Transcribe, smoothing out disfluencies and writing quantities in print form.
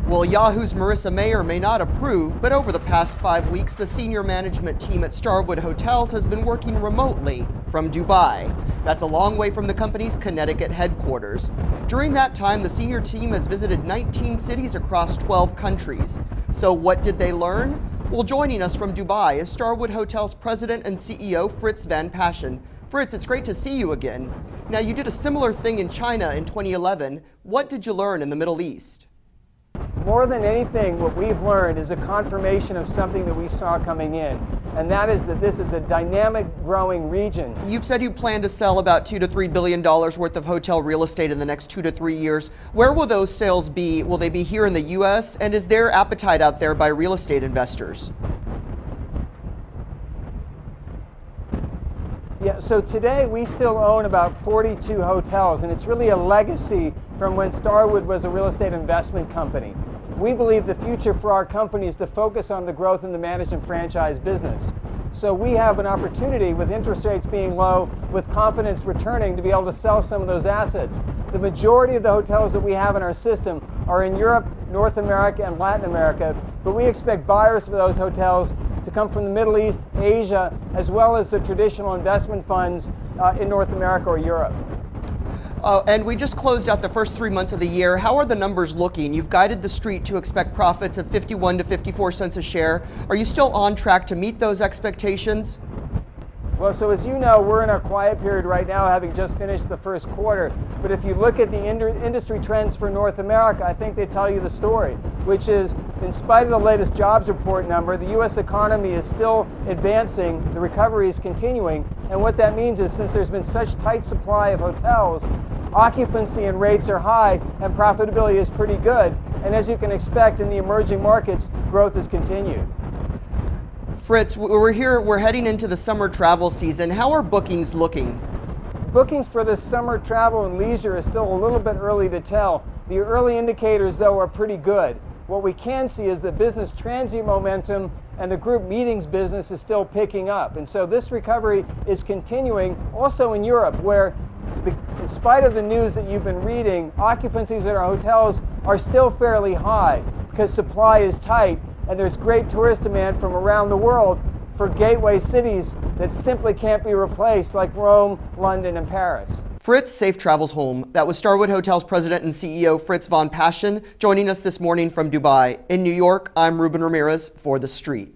Well, Yahoo's Marissa may not approve, but over the past 5 weeks, the senior management team at Starwood Hotels has been working remotely from Dubai. That's a long way from the company's Connecticut headquarters. During that time, the senior team has visited 19 cities across 12 countries. So what did they learn? Well, joining us from Dubai is Starwood Hotels President and CEO Frits van Paasschen. Frits, it's great to see you again. Now, you did a similar thing in China in 2011. What did you learn in the Middle East? More than anything, what we've learned is a confirmation of something that we saw coming in, and that is that this is a dynamic, growing region. You've said you plan to sell about $2 to $3 billion worth of hotel real estate in the next 2 to 3 years. Where will those sales be? Will they be here in the U.S.? And is there appetite out there by real estate investors? Yeah, so today we still own about 42 hotels, and it's really a legacy from when Starwood was a real estate investment company. We believe the future for our company is to focus on the growth in the managed and franchise business. So we have an opportunity, with interest rates being low, with confidence returning, to be able to sell some of those assets. The majority of the hotels that we have in our system are in Europe, North America, and Latin America, but we expect buyers for those hotels to come from the Middle East, Asia, as well as the traditional investment funds in North America or Europe. And we just closed out the first 3 months of the year. How are the numbers looking? You've guided TheStreet to expect profits of 51 to 54 cents a share. Are you still on track to meet those expectations? Well, so as you know, we're in a quiet period right now, having just finished the first quarter. But if you look at the industry trends for North America, I think they tell you the story, which is, in spite of the latest jobs report number, the U.S. economy is still advancing, the recovery is continuing, and what that means is, since there's been such tight supply of hotels, occupancy and rates are high, and profitability is pretty good, and as you can expect in the emerging markets, growth has continued. Frits, we're heading into the summer travel season. How are bookings looking? Bookings for the summer travel and leisure is still a little bit early to tell. The early indicators, though, are pretty good. What we can see is that business transient momentum and the group meetings business is still picking up. And so this recovery is continuing also in Europe, where in spite of the news that you've been reading, occupancies at our hotels are still fairly high because supply is tight, and there's great tourist demand from around the world for gateway cities that simply can't be replaced, like Rome, London, and Paris. Frits, safe travels home. That was Starwood Hotels President and CEO Frits van Paasschen joining us this morning from Dubai. In New York, I'm Ruben Ramirez for TheStreet.